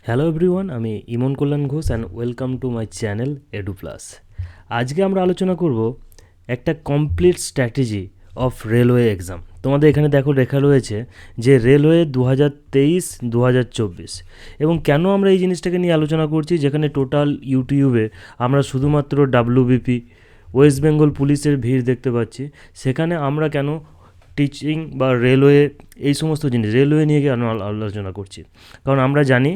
Hello everyone, আমি Emon Kalyan Ghosh and welcome to my channel Edu Plus. আজকে আমরা আলোচনা করব একটা complete strategy of railway exam. তোমাদের এখানে দেখো লেখা রয়েছে যে রেলওয়ে 2023-2024। এবং কেন আমরা এই জিনিসটাকে নিয়ে আলোচনা করছি, যেখানে টোটাল ইউটিউবে আমরা শুধুমাত্র ডাব্লিউবিপি, ওয়েস্ট বেঙ্গল পুলিশের ভিড় দেখতে পাচ্ছি, সেখানে আমরা কেন টিচিং বা রেলওয়ে এই সমস্ত জিনিস রেলওয়ে নিয়ে কেন আলোচনা করছি? কারণ আমরা জানি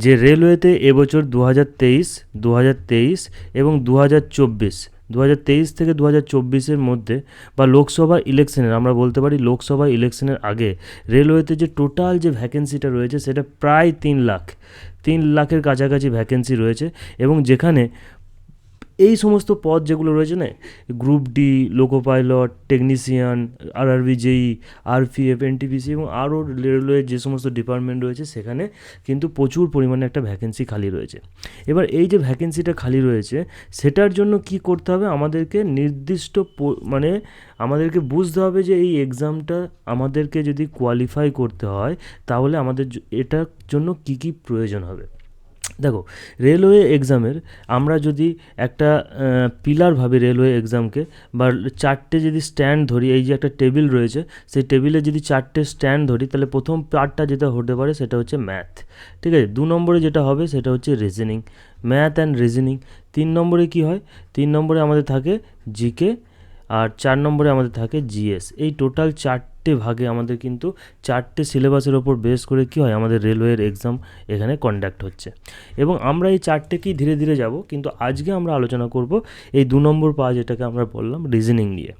যে রেলওয়েতে এবছর 2023 এবং 2023 থেকে 2024 মধ্যে বা লোকসভা ইলেকশনের, আমরা বলতে পারি লোকসভা ইলেকশনের আগে রেলওয়েতে যে টোটাল যে ভ্যাকেন্সিটা রয়েছে সেটা প্রায় 3 লাখের কাছাকাছি ভ্যাকেন্সি রয়েছে। এবং যেখানে এই সমস্ত পদ যেগুলো রয়েছে না, group D, loco pilot, technician, RRB JE, RPF, NTPC এবং আরও রেলওয়ের যে সমস্ত ডিপার্টমেন্ট রয়েছে সেখানে কিন্তু প্রচুর পরিমাণে একটা ভ্যাকেন্সি খালি রয়েছে। এবার এই যে ভ্যাকেন্সিটা খালি রয়েছে সেটার জন্য কি করতে হবে, আমাদেরকে নির্দিষ্ট মানে আমাদেরকে বুঝতে হবে যে এই এক্সামটা আমাদেরকে যদি কোয়ালিফাই করতে হয় তাহলে আমাদের এটার জন্য কি কি প্রয়োজন হবে। দেখো, রেলওয়ে এক্সামের আমরা যদি একটা পিলার ভাবি রেলওয়ে এক্সামকে, বা 4টে যদি স্ট্যান্ড ধরি, এই যে একটা টেবিল রয়েছে সেই টেবিলে যদি 4টে স্ট্যান্ড ধরি, তাহলে প্রথম পার্টটা যেটা হতে পারে সেটা হচ্ছে ম্যাথ, ঠিক আছে। 2 নম্বরে যেটা হবে সেটা হচ্ছে রিজনিং, ম্যাথ অ্যান্ড রিজনিং। 3 নম্বরে কি হয়, 3 নম্বরে আমাদের থাকে জিকে, আর 4 নম্বরে আমাদের থাকে জিএস। এই টোটাল 4টে ভাগে আমাদের কিন্তু 4টে সিলেবাসের ওপর বেস করে কি হয়, আমাদের রেলওয়ের এক্সাম এখানে কন্ডাক্ট হচ্ছে। এবং আমরা এই 4টেকেই ধীরে ধীরে যাব, কিন্তু আজকে আমরা আলোচনা করব এই 2 নম্বর পার্ট, যেটাকে আমরা বললাম রিজনিং নিয়ে।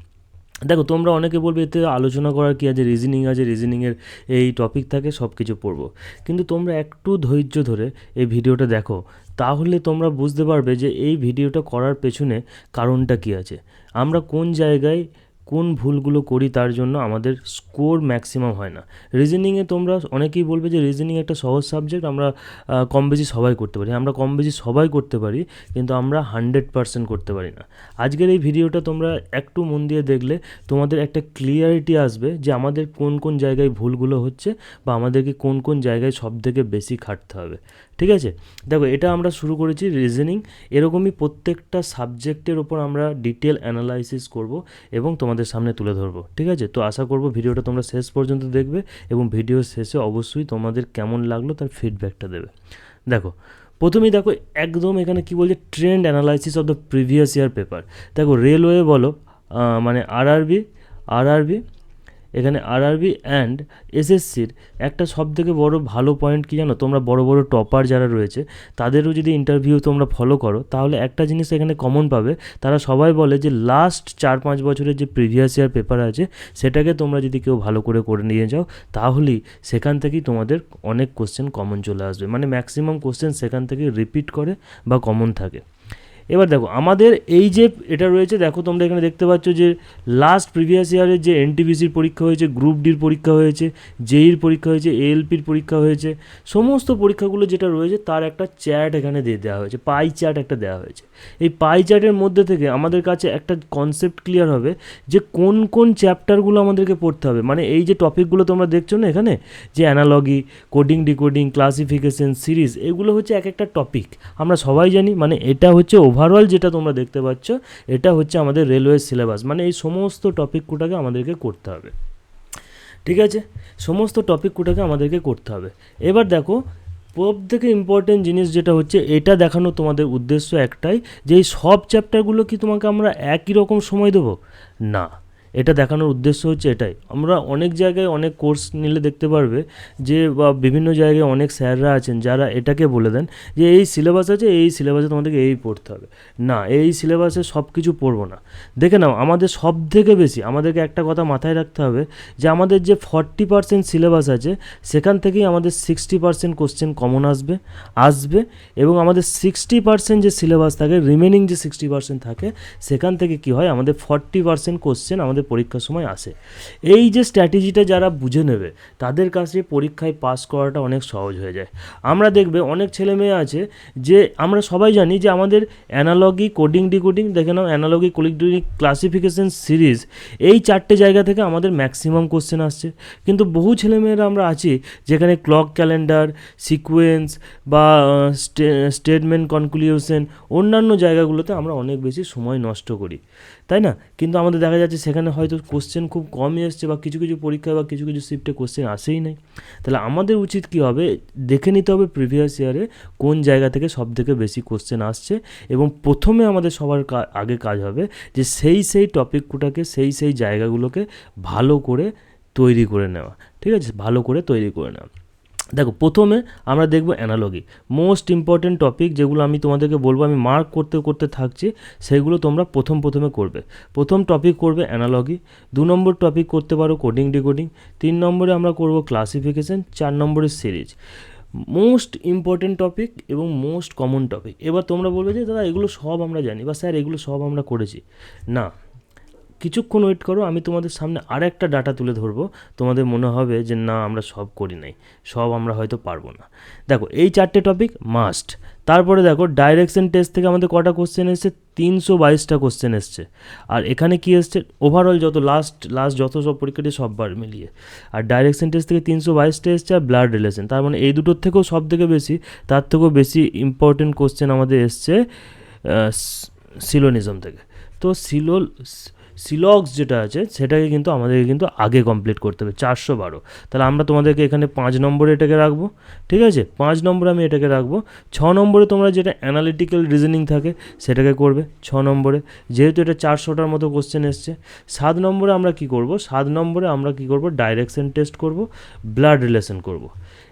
দেখো, তোমরা অনেকে বলবে এতে আলোচনা করার কি আছে, রিজনিং আছে, রিজনিংয়ের এই টপিক থাকে সব কিছু পড়বো। কিন্তু তোমরা একটু ধৈর্য ধরে এই ভিডিওটা দেখো, তাহলে তোমরা বুঝতে পারবে যে এই ভিডিওটা করার পেছনে কারণটা কী আছে। আমরা কোন জায়গায় কোন ভুলগুলো করি তার জন্য আমাদের স্কোর ম্যাক্সিমাম হয় না। রিজনিংয়ে তোমরা অনেকেই বলবে যে রিজনিং একটা সহজ সাবজেক্ট, আমরা কম বেশি সবাই করতে পারি। আমরা কম বেশি সবাই করতে পারি, কিন্তু আমরা 100% করতে পারি না। আজকের এই ভিডিওটা তোমরা একটু মন দিয়ে দেখলে তোমাদের একটা ক্লিয়ারিটি আসবে যে আমাদের কোন কোন জায়গায় ভুলগুলো হচ্ছে, বা আমাদেরকে কোন কোন জায়গায় সবথেকে বেশি খাটতে হবে, ঠিক আছে। দেখো, এটা আমরা শুরু করেছি রিজনিং, এরকমই প্রত্যেকটা সাবজেক্টের ওপর আমরা ডিটেল অ্যানালাইসিস করব এবং তোমাদের সামনে তুলে ধরবো, ঠিক আছে। তো আশা করব ভিডিওটা তোমরা শেষ পর্যন্ত দেখবে এবং ভিডিওর শেষে অবশ্যই তোমাদের কেমন লাগলো তার ফিডব্যাকটা দেবে। দেখো, প্রথমেই দেখো একদম এখানে কি বলছে, trend analysis of the previous year paper. দেখো, রেলওয়ে বলো, মানে আরআরবি এখানে আরআরবি অ্যান্ড এসএসসির একটা সবথেকে বড় ভালো পয়েন্ট কী জানো, তোমরা বড় বড় টপার যারা রয়েছে তাদেরও যদি ইন্টারভিউ তোমরা ফলো করো তাহলে একটা জিনিস এখানে কমন পাবে। তারা সবাই বলে যে লাস্ট 4-5 বছরের যে প্রিভিয়াস ইয়ার পেপার আছে সেটাকে তোমরা যদি কেউ ভালো করে নিয়ে যাও, তাহলেই সেখান থেকেই তোমাদের অনেক কোশ্চেন কমন চলে আসবে। মানে ম্যাক্সিমাম কোশ্চেন সেখান থেকে রিপিট করে বা কমন থাকে। এবার দেখো, আমাদের এই যে এটা রয়েছে, দেখো তোমরা এখানে দেখতে পাচ্ছ যে লাস্ট প্রিভিয়াস ইয়ারের যে এনটিপিসির পরীক্ষা হয়েছে, গ্রুপ ডির পরীক্ষা হয়েছে, জেইর পরীক্ষা হয়েছে, এএলপির পরীক্ষা হয়েছে, সমস্ত পরীক্ষাগুলো যেটা রয়েছে তার একটা চ্যার্ট এখানে দিয়ে দেওয়া হয়েছে, পাই চার্ট একটা দেওয়া হয়েছে। এই পাই চার্টের মধ্যে থেকে আমাদের কাছে একটা কনসেপ্ট ক্লিয়ার হবে যে কোন কোন চ্যাপ্টারগুলো আমাদেরকে পড়তে হবে। মানে এই যে টপিকগুলো তোমরা দেখছো না এখানে, যে analogy, coding decoding, classification, series, এগুলো হচ্ছে এক একটা টপিক, আমরা সবাই জানি। মানে এটা হচ্ছে ওভারঅল যেটা তোমরা দেখতে পাচ্ছ, এটা হচ্ছে আমাদের রেলওয়ে সিলেবাস। মানে এই সমস্ত টপিকগুলোকে আমাদেরকে করতে হবে, ঠিক আছে। সমস্ত টপিকগুলোকে আমাদেরকে করতে হবে। এবার দেখো, সব থেকে ইম্পর্টেন্ট জিনিস যেটা হচ্ছে, এটা দেখানো তোমাদের উদ্দেশ্য একটাই, যে এই সব চ্যাপ্টারগুলো কি তোমাকে আমরা একই রকম সময় দেবো? না, এটা দেখানোর উদ্দেশ্য হচ্ছে এটাই। আমরা অনেক জায়গায় অনেক কোর্স নিলে দেখতে পারবে যে, বা বিভিন্ন জায়গায় অনেক স্যাররা আছেন যারা এটাকে বলে দেন যে এই সিলেবাস আছে, এই সিলেবাসে তোমাদেরকে এই পড়তে হবে। না, এই সিলেবাসে সব কিছু পড়বো না। দেখে নাও, আমাদের সব থেকে বেশি আমাদেরকে একটা কথা মাথায় রাখতে হবে যে আমাদের যে 40% সিলেবাস আছে সেখান থেকেই আমাদের 60% কোশ্চেন কমন আসবে এবং আমাদের 60% যে সিলেবাস থাকে, রিমেনিং যে 60% থাকে, সেখান থেকে কি হয়, আমাদের 40% কোশ্চেন আমাদের আমাদের পরীক্ষার সময় আসে। এই যে স্ট্র্যাটেজিটা যারা বুঝে নেবে তাদের কাছে পরীক্ষায় পাস করাটা অনেক সহজ হয়ে যায়। আমরা দেখবে অনেক ছেলে মেয়ে আছে যে আমরা সবাই জানি যে আমাদের অ্যানালজি, কোডিং, ডিকোডিং, দেখে নাও analogy, coding, decoding, classification, series, এই 4টে জায়গা থেকে আমাদের ম্যাক্সিমাম কোশ্চেন আসছে। কিন্তু বহু ছেলেমেয়েরা আমরা আছি যেখানে ক্লক ক্যালেন্ডার, সিকোয়েন্স বা স্টেটমেন্ট কনক্লুশন, অন্যান্য জায়গাগুলোতে আমরা অনেক বেশি সময় নষ্ট করি, তাই না? কিন্তু আমাদের দেখা যাচ্ছে সেখানে হয়তো কোশ্চেন খুব কমই এসছে বা কিছু কিছু পরীক্ষায় বা কিছু কিছু শিফটে কোশ্চেন আসেই নাই। তাহলে আমাদের উচিত কী হবে, দেখে নিতে হবে প্রিভিয়াস ইয়ারে কোন জায়গা থেকে সবথেকে বেশি কোশ্চেন আসছে, এবং প্রথমে আমাদের সবার আগে কাজ হবে যে সেই টপিকগুলোকে সেই জায়গাগুলোকে ভালো করে তৈরি করে নেওয়া। ঠিক আছে, ভালো করে তৈরি করে নেওয়া। দেখো, প্রথমে আমরা দেখব অ্যানালজি, মোস্ট ইম্পর্টেন্ট টপিক যেগুলো আমি তোমাদেরকে বলবো, আমি মার্ক করতে করতে থাকছি, সেইগুলো তোমরা প্রথমে করবে। প্রথম টপিক করবে অ্যানালজি, 2 নম্বর টপিক করতে পারো কোডিং ডিকোডিং, 3 নম্বরে আমরা করব ক্লাসিফিকেশন, 4 নম্বরে সিরিজ। মোস্ট ইম্পর্টেন্ট টপিক এবং মোস্ট কমন টপিক। এবার তোমরা বলবে যে দাদা এগুলো সব আমরা জানি বা স্যার এগুলো সব আমরা করেছি। না, কিছুক্ষণ ওয়েট করো, আমি তোমাদের সামনে আর একটা ডাটা তুলে ধরবো, তোমাদের মনে হবে যে না আমরা সব করি নাই, সব আমরা হয়তো পারবো না। দেখো, এই 4টে টপিক মাস্ট। তারপরে দেখো ডাইরেকশন টেস্ট থেকে আমাদের কটা কোশ্চেন এসছে, 322টা কোশ্চেন এসছে। আর এখানে কি এসছে, ওভারঅল যত লাস্ট যত সব পরীক্ষাটি সববার মিলিয়ে। আর ডাইরেকশন টেস্ট থেকে 322টা এসছে, আর ব্লাড রিলেশন, তার মানে এই দুটোর থেকেও সব থেকে বেশি, তার থেকেও বেশি ইম্পর্টেন্ট কোশ্চেন আমাদের এসছে সিলোনিজম থেকে। তো সিলক্স যেটা আছে সেটাকে কিন্তু আমাদেরকে কিন্তু আগে কমপ্লিট করতে হবে, 412। তাহলে আমরা তোমাদেরকে এখানে 5 নম্বরে এটাকে রাখবো। ঠিক আছে, 5 নম্বরে আমি এটাকে রাখবো। 6 নম্বরে তোমরা যেটা অ্যানালিটিক্যাল রিজনিং থাকে সেটাকে করবে 6 নম্বরে, যেহেতু এটা 400টার মতো কোশ্চেন এসছে। 7 নম্বরে আমরা কি করব, 7 নম্বরে আমরা কি করব, ডাইরেকশন টেস্ট করব, ব্লাড রিলেশন করব।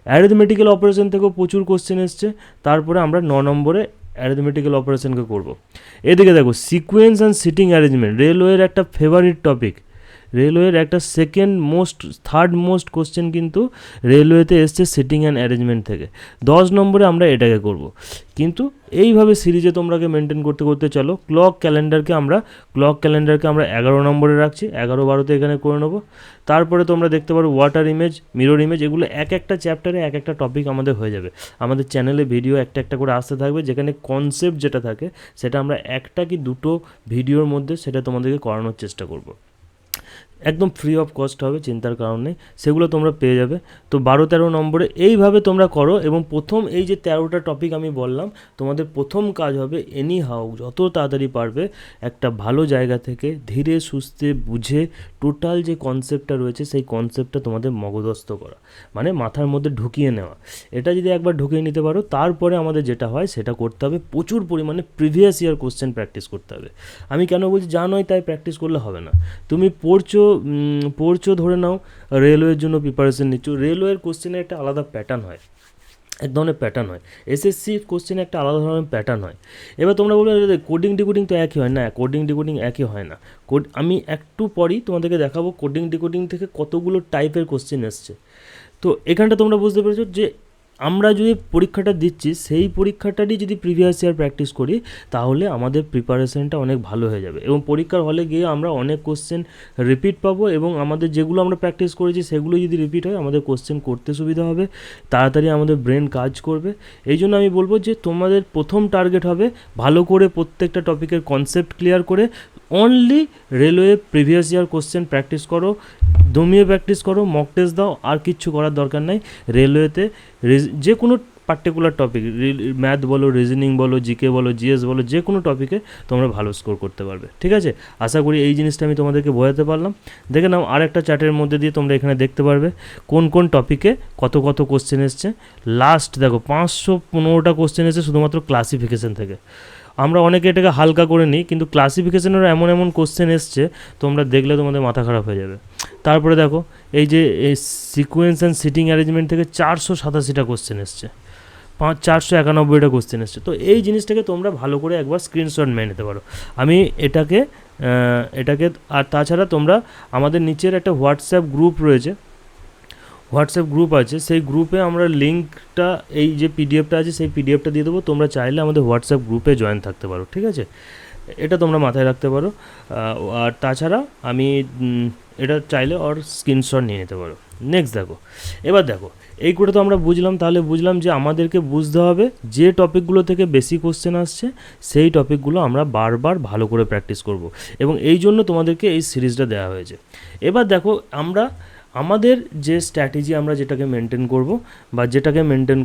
অ্যারিথমেটিক্যাল অপারেশন থেকেও প্রচুর কোশ্চেন এসছে। তারপরে আমরা 9 নম্বরে অ্যারিথমেটিক্যাল অপারেশনকে করব। এদিকে দেখো, সিকোয়েন্স অ্যান্ড সিটিং অ্যারেঞ্জমেন্ট, রেলওয়ের একটা ফেভারিট টপিক, রেলওয়ের একটা থার্ড মোস্ট কোশ্চেন কিন্তু রেলওয়েতে এসছে সিটিং অ্যান্ড অ্যারেঞ্জমেন্ট থেকে। 10 নম্বরে আমরা এটাকে করব। কিন্তু এইভাবে সিরিজে তোমরাকে মেনটেন করতে করতে চলো। ক্লক ক্যালেন্ডারকে আমরা 11 নম্বরে রাখছি, 11-12তে এখানে করে নেবো। তারপরে তোমরা দেখতে পারো ওয়াটার ইমেজ, মিরর ইমেজ, এগুলো এক একটা চ্যাপ্টারে এক একটা টপিক আমাদের হয়ে যাবে। আমাদের চ্যানেলে ভিডিও একটা করে আসতে থাকবে, যেখানে কনসেপ্ট যেটা থাকে সেটা আমরা একটা কি দুটো ভিডিওর মধ্যে সেটা তোমাদেরকে করানোর চেষ্টা করব। একদম ফ্রি অফ কস্ট হবে, চিন্তার কারণ নেই, সেগুলো তোমরা পেয়ে যাবে। তো 12-13 নম্বরে এইভাবে তোমরা করো। এবং প্রথম এই যে 13টা টপিক আমি বললাম, তোমাদের প্রথম কাজ হবে এনি হাউ যত তাড়াতাড়ি পারবে একটা ভালো জায়গা থেকে ধীরে সুস্থে বুঝে টোটাল যে কনসেপ্টটা রয়েছে সেই কনসেপ্টটা তোমাদের মগজস্থ করা, মানে মাথার মধ্যে ঢুকিয়ে নেওয়া। এটা যদি একবার ঢুকিয়ে নিতে পারো, তারপরে আমাদের যেটা হয় সেটা করতে হবে, প্রচুর পরিমাণে প্রিভিয়াস ইয়ার কোশ্চেন প্র্যাকটিস করতে হবে। আমি কেন বলছি, যা নয় তাই প্র্যাকটিস করলে হবে না। তুমি পড়ছো ধরে নাও, রেলওয়ের জন্য প্রিপারেশন নিচ্ছ, রেলওয়ের কোশ্চেনের একটা আলাদা প্যাটার্ন হয়, এক ধরনের প্যাটার্ন হয়। এসএসসি কোশ্চেনে একটা আলাদা ধরনের প্যাটার্ন হয়। এবার তোমরা বলবে কোডিং ডিকোডিং তো একই হয় না, কোডিং ডিকোডিং একই হয় না। আমি একটু পরই তোমাদেরকে দেখাবো কোডিং ডিকোডিং থেকে কতগুলো টাইপের কোশ্চেন এসছে। তো এখানটা তোমরা বুঝতে পেরেছো যে আমরা যদি পরীক্ষাটা দিচ্ছি সেই পরীক্ষাটারই যদি প্রিভিয়াস ইয়ার প্র্যাকটিস করি, তাহলে আমাদের প্রিপারেশনটা অনেক ভালো হয়ে যাবে এবং পরীক্ষার হলে গিয়ে আমরা অনেক কোশ্চেন রিপিট পাবো, এবং আমাদের যেগুলো আমরা প্র্যাকটিস করেছি সেগুলো যদি রিপিট হয় আমাদের কোশ্চেন করতে সুবিধা হবে, তাড়াতাড়ি আমাদের ব্রেন কাজ করবে। এই জন্য আমি বলবো যে তোমাদের প্রথম টার্গেট হবে ভালো করে প্রত্যেকটা টপিকের কনসেপ্ট ক্লিয়ার করে only railway previous year question practice করো, দমিয়ে প্র্যাকটিস করো, মক টেস্ট দাও, আর কিচ্ছু করার দরকার নাই। রেলওয়েতে যে কোনো পার্টিকুলার টপিক, ম্যাথ বলো, রিজনিং বলো, জিকে বলো, জিএস বলো, যে কোনো টপিকে তোমরা ভালো স্কোর করতে পারবে। ঠিক আছে, আশা করি এই জিনিসটা আমি তোমাদেরকে বোঝাতে পারলাম। দেখে নাও আর একটা চার্টের মধ্যে দিয়ে তোমরা এখানে দেখতে পারবে কোন কোন টপিকে কত কোশ্চেন এসছে। লাস্ট দেখো 515টা কোশ্চেন এসেছে শুধুমাত্র ক্লাসিফিকেশন থেকে। আমরা অনেকে এটাকে হালকা করে নিই, কিন্তু ক্লাসিফিকেশনেরও এমন কোশ্চেন এসছে তোমরা দেখলে তোমাদের মাথা খারাপ হয়ে যাবে। তারপরে দেখো এই যে সিকোয়েন্স অ্যান্ড সিটিং অ্যারেঞ্জমেন্ট থেকে 487টা কোশ্চেন এসছে, 491টা কোশ্চেন এসছে। তো এই জিনিসটাকে তোমরা ভালো করে একবার স্ক্রিনশট মেরে নিতে পারো। আমি এটাকে আর তাছাড়া তোমরা আমাদের নিচের একটা হোয়াটসঅ্যাপ গ্রুপ রয়েছে, হোয়াটসঅ্যাপ গ্রুপ আছে, সেই গ্রুপে আমরা লিঙ্কটা, এই যে পিডিএফটা আছে সেই পিডিএফটা দিয়ে দেবো, তোমরা চাইলে আমাদের হোয়াটসঅ্যাপ গ্রুপে জয়েন থাকতে পারো। ঠিক আছে, এটা তোমরা মাথায় রাখতে পারো। আর তাছাড়া আমি এটা চাইলে ওর স্ক্রিনশট নিয়ে নিতে পারো। নেক্সট দেখো, এবার দেখো এই করে তো আমরা বুঝলাম, তাহলে বুঝলাম যে আমাদেরকে বুঝতে হবে যে টপিকগুলো থেকে বেশি কোশ্চেন আসছে সেই টপিকগুলো আমরা বারবার ভালো করে প্র্যাকটিস করব, এবং এই জন্য তোমাদেরকে এই সিরিজটা দেওয়া হয়েছে। এবার দেখো আমরা আমাদের যে স্ট্র্যাটেজি আমরা যেটাকে মেনটেন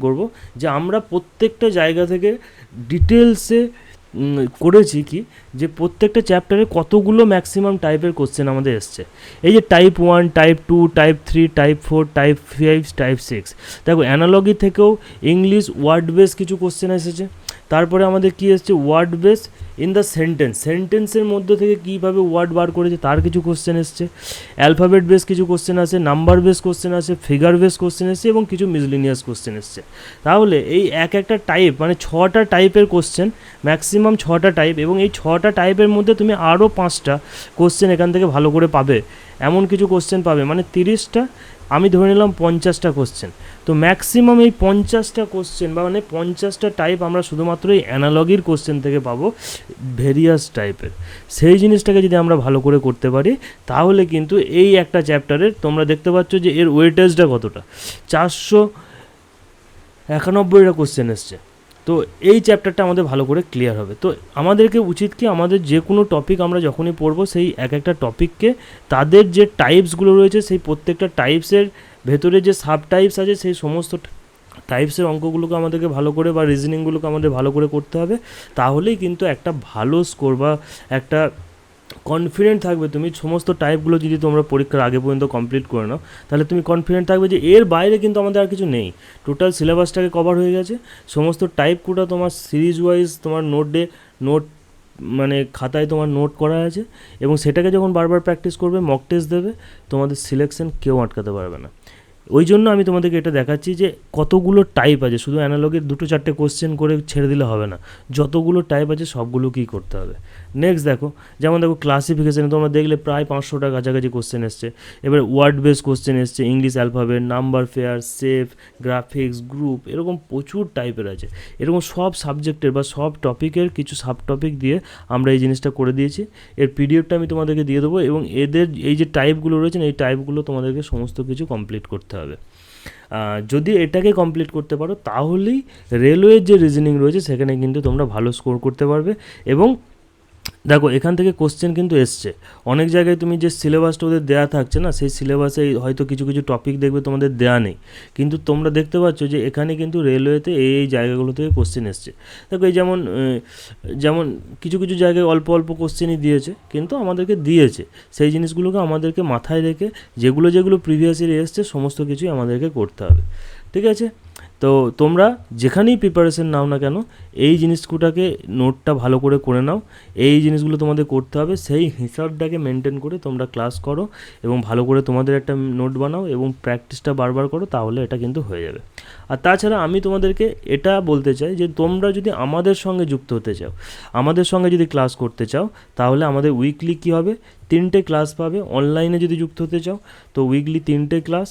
করব যে আমরা প্রত্যেকটা জায়গা থেকে ডিটেলসে করেছি কি, যে প্রত্যেকটা চ্যাপ্টারে কতগুলো ম্যাক্সিমাম টাইপের কোশ্চেন আমাদের এসছে। এই যে type 1, type 2, type 3, type 4, type 5, type 6, দেখো অ্যানালজি থেকেও ইংলিশ ওয়ার্ড বেস কিছু কোশ্চেন এসেছে। তারপরে আমাদের কি এসছে, ওয়ার্ড বেস ইন দ্য সেন্টেন্সের মধ্যে থেকে কীভাবে ওয়ার্ড বার করেছে তার কিছু কোশ্চেন এসছে। অ্যালফাবেট বেস কিছু কোশ্চেন আছে, নাম্বার বেস কোশ্চেন আছে, ফিগার বেস কোশ্চেন এসছে, এবং কিছু মিসলিনিয়াস কোশ্চেন এসছে। তাহলে এই একটা টাইপ মানে 6টা টাইপের কোশ্চেন, ম্যাক্সিমাম 6টা টাইপ, এবং এই 6টা টাইপের মধ্যে তুমি আরও 5টা কোশ্চেন এখান থেকে ভালো করে পাবে, এমন কিছু কোশ্চেন পাবে, মানে 30টা, আমি ধরে নিলাম 50টা কোশ্চেন। তো ম্যাক্সিমাম এই 50টা কোশ্চেন বা মানে 50টা টাইপ আমরা শুধুমাত্র এই অ্যানালজির কোশ্চেন থেকে পাবো, ভেরিয়াস টাইপের। সেই জিনিসটাকে যদি আমরা ভালো করে করতে পারি তাহলে কিন্তু এই একটা চ্যাপ্টারের তোমরা দেখতে পাচ্ছ যে এর ওয়েটেজটা কতটা, 491টা কোশ্চেন এসছে। তো এই চ্যাপ্টারটা আমাদের ভালো করে ক্লিয়ার হবে। তো আমাদেরকে উচিত কি, আমাদের যে কোনো টপিক আমরা যখনই পড়বো সেই একটা টপিককে তাদের যে টাইপসগুলো রয়েছে সেই প্রত্যেকটা টাইপসের ভেতরে যে সাব টাইপস আছে সেই সমস্ত টাইপসের অঙ্কগুলোকে আমাদেরকে ভালো করে বা রিজনিংগুলোকে আমাদের ভালো করে করতে হবে। তাহলেই কিন্তু একটা ভালো স্কোর বা একটা কনফিডেন্ট থাকবে তুমি, সমস্ত টাইপগুলো যদি তোমরা পরীক্ষার আগে পর্যন্ত কমপ্লিট করে নাও তাহলে তুমি কনফিডেন্ট থাকবে যে এর বাইরে কিন্তু আমাদের আর কিছু নেই, টোটাল সিলেবাসটাকে কভার হয়ে গেছে। সমস্ত টাইপগুলো তোমার সিরিজ ওয়াইজ তোমার নোট মানে খাতায় তোমার নোট করা আছে, এবং সেটাকে যখন বারবার প্র্যাকটিস করবে, মক টেস্ট দেবে, তোমাদের সিলেকশন কেউ আটকাতে পারবে না। ওই জন্য আমি তোমাদেরকে এটা দেখাচ্ছি যে কতগুলো টাইপ আছে, শুধু অ্যানালগের 2-4টে কোশ্চেন করে ছেড়ে দিলে হবে না, যতগুলো টাইপ আছে সবগুলো কী করতে হবে। নেক্সট দেখো, যেমন দেখো ক্লাসিফিকেশানে তোমরা দেখলে প্রায় 500টার কাছাকাছি কোশ্চেন এসছে। এবার ওয়ার্ড বেস কোশ্চেন এসছে, English alphabet, number pair, shape, graphics, group, এরকম প্রচুর টাইপের আছে। এরকম সব সাবজেক্টের বা সব টপিকের কিছু সাব টপিক দিয়ে আমরা এই জিনিসটা করে দিয়েছি। এর পিডিএফটা আমি তোমাদেরকে দিয়ে দেবো, এবং এদের এই যে টাইপগুলো রয়েছে এই টাইপগুলো তোমাদেরকে সমস্ত কিছু কমপ্লিট করতে হবে। যদি এটাকে কমপ্লিট করতে পারো তাহলেই রেলওয়ের যে রিজনিং রয়েছে সেখানে কিন্তু তোমরা ভালো স্কোর করতে পারবে। এবং দেখো এখান থেকে কোশ্চেন কিন্তু এসছে অনেক জায়গায়, তুমি যে সিলেবাসটা ওদের দেওয়া থাকছে না, সেই সিলেবাসে হয়তো কিছু কিছু টপিক দেখবে তোমাদের দেওয়া নেই, কিন্তু তোমরা দেখতে পাচ্ছ যে এখানে কিন্তু রেলওয়েতে এই জায়গাগুলো থেকে কোশ্চেন এসছে। দেখো এই যেমন কিছু কিছু জায়গায় অল্প অল্প কোশ্চেনই দিয়েছে, কিন্তু আমাদেরকে দিয়েছে, সেই জিনিসগুলোকে আমাদেরকে মাথায় রেখে যেগুলো প্রিভিয়াস ইয়ারে এসছে সমস্ত কিছুই আমাদেরকে করতে হবে। ঠিক আছে, তো তোমরা যেখানেই প্রিপারেশন নাও না কেন এই জিনিসগুলোটাকে নোটটা ভালো করে নাও, এই জিনিসগুলো তোমাদের করতে হবে, সেই হিসাবটাকে মেনটেন করে তোমরা ক্লাস করো এবং ভালো করে তোমাদের একটা নোট বানাও এবং প্র্যাকটিসটা বারবার করো, তাহলে এটা কিন্তু হয়ে যাবে। আর তাছাড়া আমি তোমাদেরকে এটা বলতে চাই যে তোমরা যদি আমাদের সঙ্গে যুক্ত হতে চাও, আমাদের সঙ্গে যদি ক্লাস করতে চাও, তাহলে আমাদের উইকলি কী হবে, 3টে ক্লাস পাবে। অনলাইনে যদি যুক্ত হতে চাও তো উইকলি 3টে ক্লাস,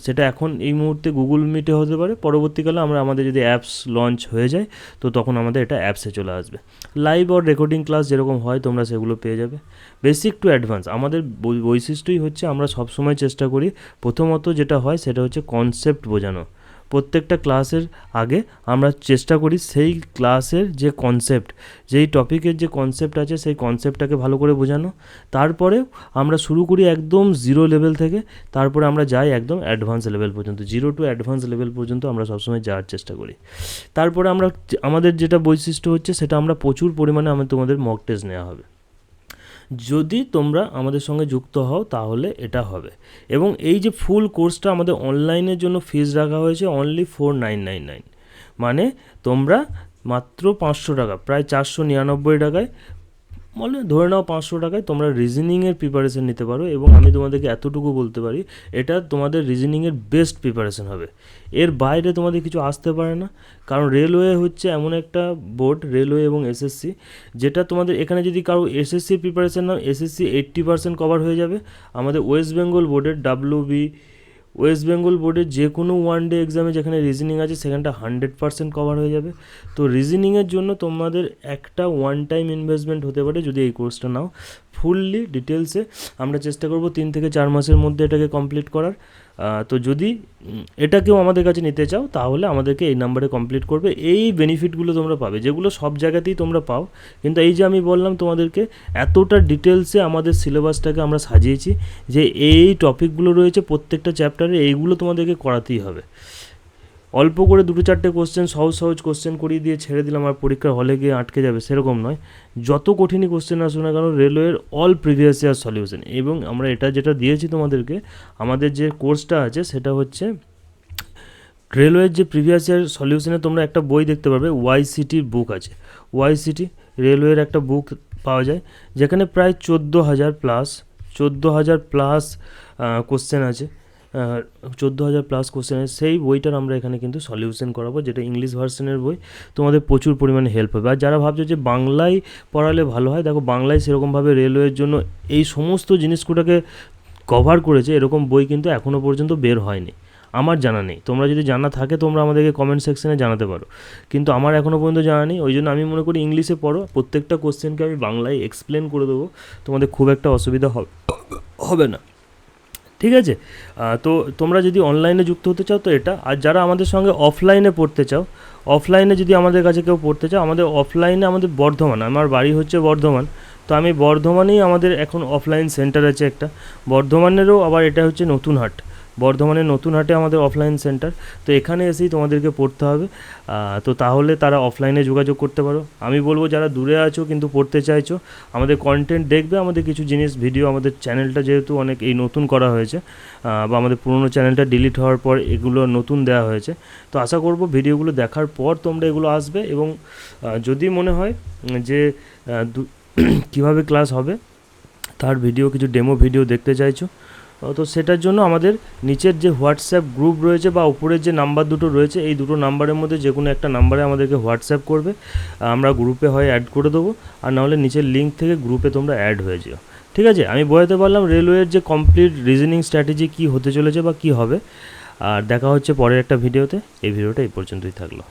সেটা এখন এই মুহূর্তে গুগল মিটে হতে পারে, পরবর্তীকালে আমাদের যদি অ্যাপস লঞ্চ হয়ে যায় তো তখন আমাদের এটা অ্যাপসে চলে আসবে। লাইভ আর রেকর্ডিং ক্লাস যেরকম হয় তোমরা সেগুলো পেয়ে যাবে। বেসিক টু অ্যাডভান্স আমাদের বৈশিষ্ট্যই হচ্ছে আমরা সবসময় চেষ্টা করি প্রথমত যেটা হয় সেটা হচ্ছে কনসেপ্ট বোঝানো। প্রত্যেকটা ক্লাসের আগে আমরা চেষ্টা করি সেই ক্লাসের যে কনসেপ্ট, যেই টপিকের যে কনসেপ্ট আছে সেই কনসেপ্টটাকে ভালো করে বোঝানো। তারপরে আমরা শুরু করি একদম জিরো লেভেল থেকে, তারপরে আমরা যাই একদম অ্যাডভান্স লেভেল পর্যন্ত, জিরো টু অ্যাডভান্স লেভেল পর্যন্ত আমরা সবসময় যাওয়ার চেষ্টা করি। তারপরে আমাদের যেটা বৈশিষ্ট্য হচ্ছে সেটা আমরা প্রচুর পরিমাণে তোমাদের মক টেস্ট নেওয়া হবে। যদি তোমরা আমাদের সঙ্গে যুক্ত হও তাহলে এটা হবে। এবং এই যে ফুল কোর্সটা আমাদের অনলাইনের জন্য ফিস রাখা হয়েছে অনলি 4999, মানে তোমরা মাত্র 500 টাকা, প্রায় 499 টাকায়, বলে ধরে নাও 500 টাকায় তোমরা রিজনিংয়ের প্রিপারেশন নিতে পারো। এবং আমি তোমাদেরকে এতটুকু বলতে পারি এটা তোমাদের রিজনিংয়ের বেস্ট প্রিপারেশন হবে, এর বাইরে তোমাদের কিছু আসতে পারে না। কারণ রেলওয়ে হচ্ছে এমন একটা বোর্ড, রেলওয়ে এবং এসএসসি, যেটা তোমাদের এখানে যদি কারো এসএসসির প্রিপারেশন নাও, এসএসসি 80% কভার হয়ে যাবে। আমাদের ওয়েস্ট বেঙ্গল বোর্ডের WB ওয়েস্ট বেঙ্গল বোর্ডের যে কোনো ওয়ান ডে এক্সামে যেখানে রিজনিং আছে সেখানটা 100% কভার হয়ে যাবে। তো রিজনিংয়ের জন্য তোমাদের একটা ওয়ান টাইম ইনভেস্টমেন্ট হতে পারে যদি এই কোর্সটা নাও। ফুললি ডিটেলসে আমরা চেষ্টা করব 3 থেকে 4 মাসের মধ্যে এটাকে কমপ্লিট করার। তো যদি এটাকেও আমাদের কাছে নিতে চাও তাহলে আমাদেরকে এই নাম্বারে কমপ্লিট করবে। এই বেনিফিটগুলো তোমরা পাবে যেগুলো সব জায়গাতেই তোমরা পাও, কিন্তু এই যে আমি বললাম তোমাদেরকে এতটা ডিটেলসে আমাদের সিলেবাসটাকে আমরা সাজিয়েছি যে এই টপিকগুলো রয়েছে প্রত্যেকটা চ্যাপ্টারে, এইগুলো তোমাদেরকে করাতেই হবে। অল্প করে 2-4টে কোশ্চেন সহজ সহজ কোশ্চেন করিয়ে দিয়ে ছেড়ে দিলাম আর পরীক্ষার হলে গিয়ে আটকে যাবে সেরকম নয়। যত কঠিনই কোশ্চেন আসুক না কেন রেলওয়ের অল প্রিভিয়াস ইয়ার সলিউশন। এবং আমরা এটা যেটা দিয়েছি তোমাদেরকে, আমাদের যে কোর্সটা আছে সেটা হচ্ছে রেলওয়ের যে প্রিভিয়াস ইয়ার সলিউশনে তোমরা একটা বই দেখতে পারবে, ওয়াইসিটির বুক আছে। ওয়াইসিটি রেলওয়ের একটা বুক পাওয়া যায় যেখানে প্রায় 14,000 প্লাস কোশ্চেন আছে, 14,000 প্লাস কোশ্চেন আছে। সেই বইটার আমরা এখানে কিন্তু সলিউশন করাবো, যেটা ইংলিশ ভার্সনের বই। তোমাদের প্রচুর পরিমাণে হেল্প হবে। আর যারা ভাবছো যে বাংলায় পড়ালে ভালো হয়, দেখো বাংলায় সেরকমভাবে রেলওয়ের জন্য এই সমস্ত জিনিসগুলোকে কভার করেছে এরকম বই কিন্তু এখনও পর্যন্ত বের হয়নি, আমার জানা নেই। তোমরা যদি জানা থাকে তোমরা আমাদেরকে কমেন্ট সেকশনে জানাতে পারো, কিন্তু আমার এখনও পর্যন্ত জানা নেই। ওই জন্য আমি মনে করি ইংলিশে পড়ো, প্রত্যেকটা কোশ্চেনকে আমি বাংলায় এক্সপ্লেন করে দেবো, তোমাদের খুব একটা অসুবিধা হবে না, ঠিক আছে? তো তোমরা যদি অনলাইনে যুক্ত হতে চাও তো এটা, আর যারা আমাদের সঙ্গে অফলাইনে পড়তে চাও, অফলাইনে যদি আমাদের কাছে কেউ পড়তে চাও, আমাদের অফলাইনে আমাদের বর্ধমান, আমার বাড়ি হচ্ছে বর্ধমান, তো আমি বর্ধমানেই আমাদের এখন অফলাইন সেন্টার আছে একটা। বর্ধমানেরও আবার এটা হচ্ছে নতুন হাট, বর্ধমানের নতুন হাটে আমাদের অফলাইন সেন্টার। তো এখানে এসেই তোমাদেরকে পড়তে হবে। তো তাহলে তারা অফলাইনে যোগাযোগ করতে পারো। আমি বলবো যারা দূরে আছো কিন্তু পড়তে চাইছো, আমাদের কন্টেন্ট দেখবে, আমাদের কিছু জিনিস ভিডিও, আমাদের চ্যানেলটা যেহেতু অনেক এই নতুন করা হয়েছে, বা আমাদের পুরনো চ্যানেলটা ডিলিট হওয়ার পর এগুলো নতুন দেওয়া হয়েছে। তো আশা করব ভিডিওগুলো দেখার পর তোমরা এগুলো আসবে, এবং যদি মনে হয় যে কীভাবে ক্লাস হবে তার ভিডিও, কিছু ডেমো ভিডিও দেখতে চাইছো, তো সেটার জন্য আমাদের নিচের যে হোয়াটসঅ্যাপ গ্রুপ রয়েছে বা উপরের যে নাম্বার দুটো রয়েছে, এই দুটো নাম্বারের মধ্যে যে কোনো একটা নাম্বারে আমাদেরকে হোয়াটসঅ্যাপ করবে, আমরা গ্রুপে হয় অ্যাড করে দেবো, আর নাহলে নিচের লিঙ্ক থেকে গ্রুপে তোমরা অ্যাড হয়ে যেও, ঠিক আছে? আমি বোঝাতে পারলাম রেলওয়ের যে কমপ্লিট রিজনিং স্ট্র্যাটেজি কী হতে চলেছে বা কী হবে। আর দেখা হচ্ছে পরের একটা ভিডিওতে। এই ভিডিওটা এই পর্যন্তই থাকলো।